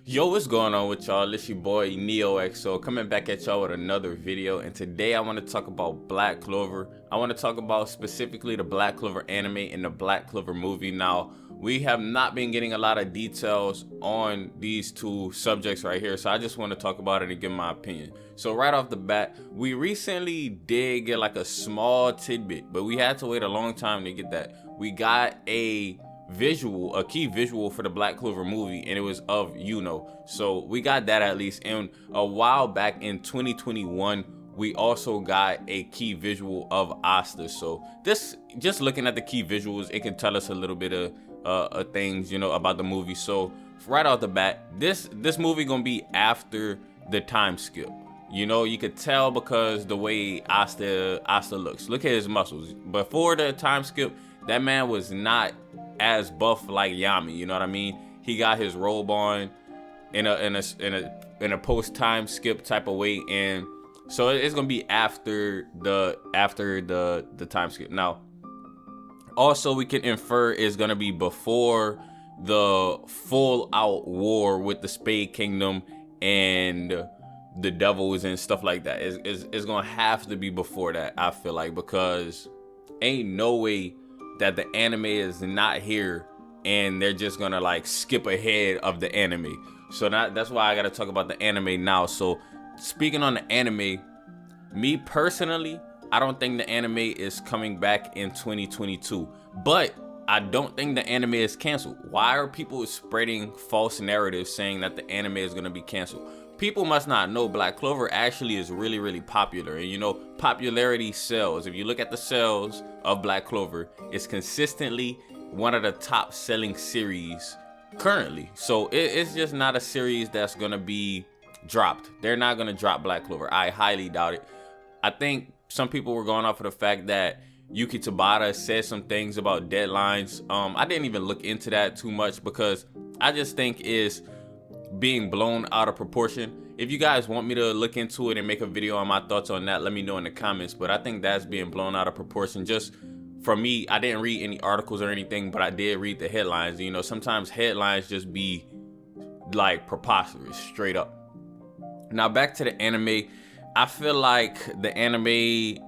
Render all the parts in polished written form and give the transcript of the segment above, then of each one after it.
Yo, what's going on with y'all? It's your boy NeoXO coming back at y'all with another video, and today I want to talk about Black Clover. I want to talk about specifically the Black Clover anime and the Black Clover movie. Now, we have not been getting a lot of details on these two subjects right here, so I just want to talk about it and give my opinion. So right off the bat, we recently did get like a small tidbit, but we had to wait a long time to get that. We got a key visual for the Black Clover movie, and it was of Yuno. So we got that at least. And a while back in 2021, we also got a key visual of Asta. So this, just looking at the key visuals, it can tell us a little bit of things, you know, about the movie. So right off the bat, this movie gonna be after the time skip. You know, you could tell because the way Asta looks. Look at his muscles. Before the time skip, that man was not as buff like Yami, you know what I mean? He got his robe on in a post time skip type of way, and so it's gonna be after the time skip. Now, also we can infer it's gonna be before the full out war with the Spade Kingdom and the devils and stuff like that. It's gonna have to be before that, I feel like, because ain't no way that the anime is not here and they're just gonna like skip ahead of the anime. So that's why I gotta talk about the anime now. So speaking on the anime, me personally, I don't think the anime is coming back in 2022, but I don't think the anime is canceled. Why are people spreading false narratives saying that the anime is gonna be canceled? People must not know Black Clover actually is really, really popular. And you know, popularity sells. If you look at the sales of Black Clover, it's consistently one of the top selling series currently. So it's just not a series that's gonna be dropped. They're not gonna drop Black Clover. I highly doubt it. I think some people were going off of the fact that Yuki Tabata said some things about deadlines. I didn't even look into that too much because I just think it's being blown out of proportion. If you guys want me to look into it and make a video on my thoughts on that, let me know in the comments. But I think that's being blown out of proportion. Just for me, I didn't read any articles or anything, but I did read the headlines. You know, sometimes headlines just be like preposterous, straight up. Now back to the anime. I feel like the anime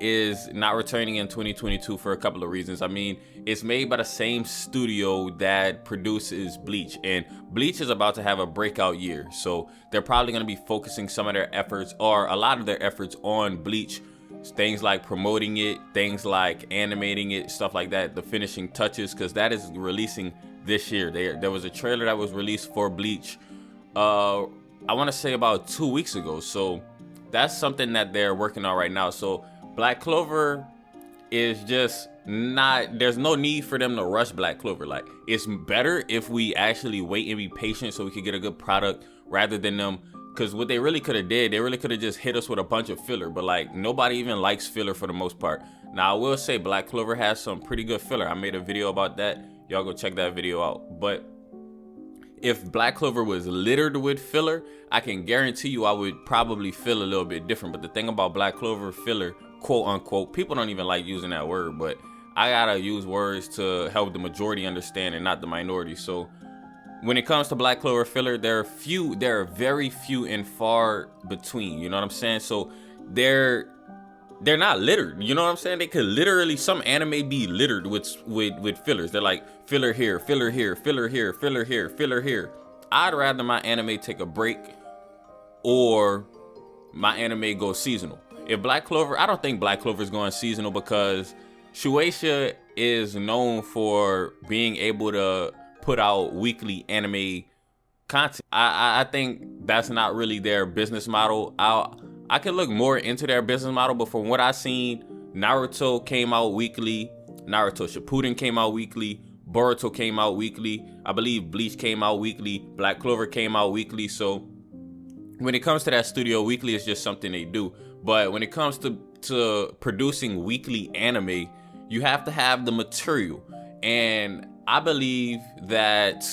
is not returning in 2022 for a couple of reasons. I mean, it's made by the same studio that produces Bleach, and Bleach is about to have a breakout year. So they're probably going to be focusing some of their efforts, or a lot of their efforts, on Bleach. Things like promoting it, things like animating it, stuff like that, the finishing touches, because that is releasing this year. There was a trailer that was released for Bleach, I want to say about 2 weeks ago. So that's something that they're working on right now. So Black Clover is just not, there's no need for them to rush Black Clover. Like, it's better if we actually wait and be patient so we can get a good product rather than them, because what they really could have did, they really could have just hit us with a bunch of filler, but like nobody even likes filler for the most part. Now I will say Black Clover has some pretty good filler. I made a video about that. Y'all go check that video out. But if Black Clover was littered with filler, I can guarantee you I would probably feel a little bit different. But the thing about Black Clover filler, quote unquote, people don't even like using that word, but I gotta use words to help the majority understand and not the minority. So when it comes to Black Clover filler, there are very few and far between, you know what I'm saying? So they're not littered, you know what I'm saying? They could literally, some anime be littered with fillers. They're like filler here, filler here, filler here, filler here, filler here. I'd rather my anime take a break or my anime go seasonal. If Black Clover, I don't think Black Clover is going seasonal because Shueisha is known for being able to put out weekly anime content. I think that's not really their business model. I could look more into their business model, but from what I've seen, Naruto came out weekly, Naruto Shippuden came out weekly, Boruto came out weekly, I believe Bleach came out weekly, Black Clover came out weekly. So when it comes to that studio, weekly is just something they do. But when it comes to producing weekly anime, you have to have the material. And I believe that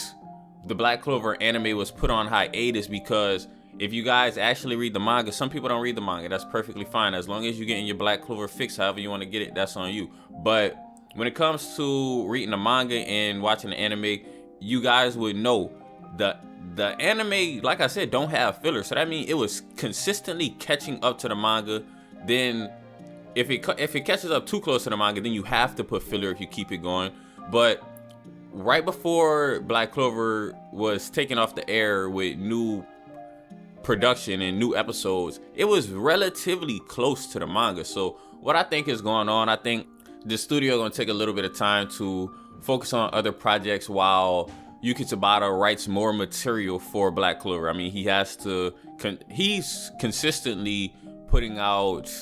the Black Clover anime was put on hiatus because if you guys actually read the manga, some people don't read the manga. That's perfectly fine. As long as you're getting your Black Clover fix, however you want to get it, that's on you. But when it comes to reading the manga and watching the anime, you guys would know the anime, like I said, don't have filler, so that means it was consistently catching up to the manga. Then if it catches up too close to the manga, then you have to put filler if you keep it going. But right before Black Clover was taken off the air with new production and new episodes, it was relatively close to the manga. So what I think is going on, I think the studio gonna take a little bit of time to focus on other projects while Yuki Tabata writes more material for Black Clover. I mean, he's consistently putting out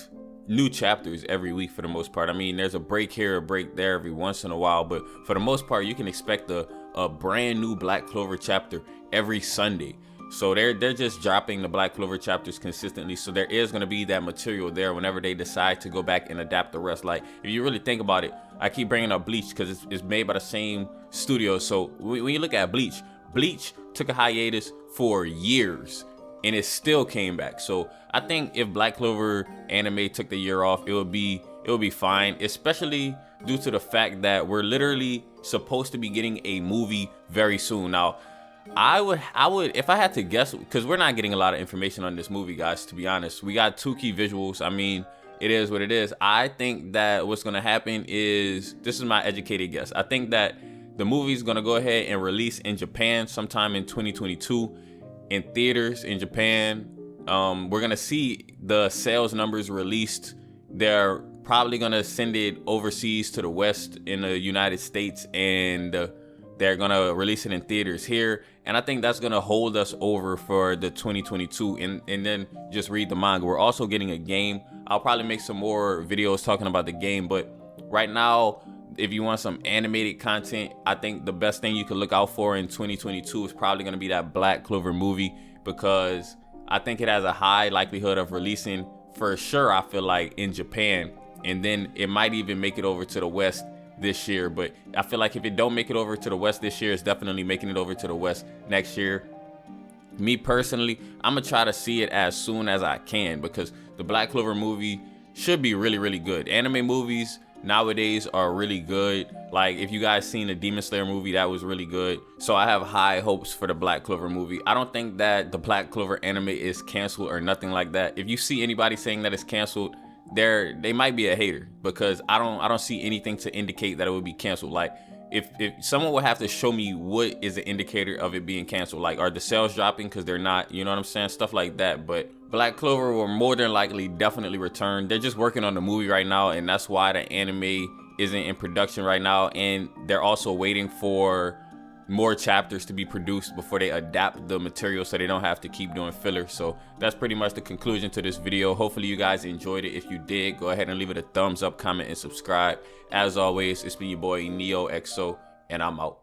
new chapters every week for the most part. I mean, there's a break here, a break there every once in a while, but for the most part, you can expect a brand new Black Clover chapter every Sunday. So they're just dropping the Black Clover chapters consistently. So there is going to be that material there whenever they decide to go back and adapt the rest. Like, if you really think about it, I keep bringing up Bleach because it's made by the same studio. So when you look at Bleach took a hiatus for years and it still came back. So I think if Black Clover anime took the year off, it would be fine, especially due to the fact that we're literally supposed to be getting a movie very soon. Now, I would, if I had to guess, because we're not getting a lot of information on this movie, guys, to be honest. We got 2 key visuals. I mean, it is what it is. I think that what's going to happen is, this is my educated guess, I think that the movie's going to go ahead and release in Japan sometime in 2022 in theaters in Japan. We're going to see the sales numbers released. They're probably going to send it overseas to the West in the United States, and they're going to release it in theaters here. And I think that's going to hold us over for the 2022 and then just read the manga. We're also getting a game. I'll probably make some more videos talking about the game. But right now, if you want some animated content, I think the best thing you can look out for in 2022 is probably going to be that Black Clover movie, because I think it has a high likelihood of releasing for sure, I feel like, in Japan. And then it might even make it over to the West this year. But I feel like if it don't make it over to the West this year, it's definitely making it over to the West next year. Me personally, I'm gonna try to see it as soon as I can, because the Black Clover movie should be really, really good. Anime movies nowadays are really good. Like, if you guys seen the Demon Slayer movie, that was really good. So I have high hopes for the Black Clover movie. I don't think that the Black Clover anime is canceled or nothing like that. If you see anybody saying that it's canceled, they might be a hater, because I don't see anything to indicate that it would be canceled. Like, if someone would have to show me what is the indicator of it being canceled, like, are the sales dropping because they're not, you know what I'm saying, stuff like that. But Black Clover will more than likely definitely return. They're just working on the movie right now, and that's why the anime isn't in production right now, and they're also waiting for more chapters to be produced before they adapt the material so they don't have to keep doing filler. So that's pretty much the conclusion to this video. Hopefully you guys enjoyed it. If you did, go ahead and leave it a thumbs up, comment, and subscribe. As always, it's been your boy NeoXO, and I'm out.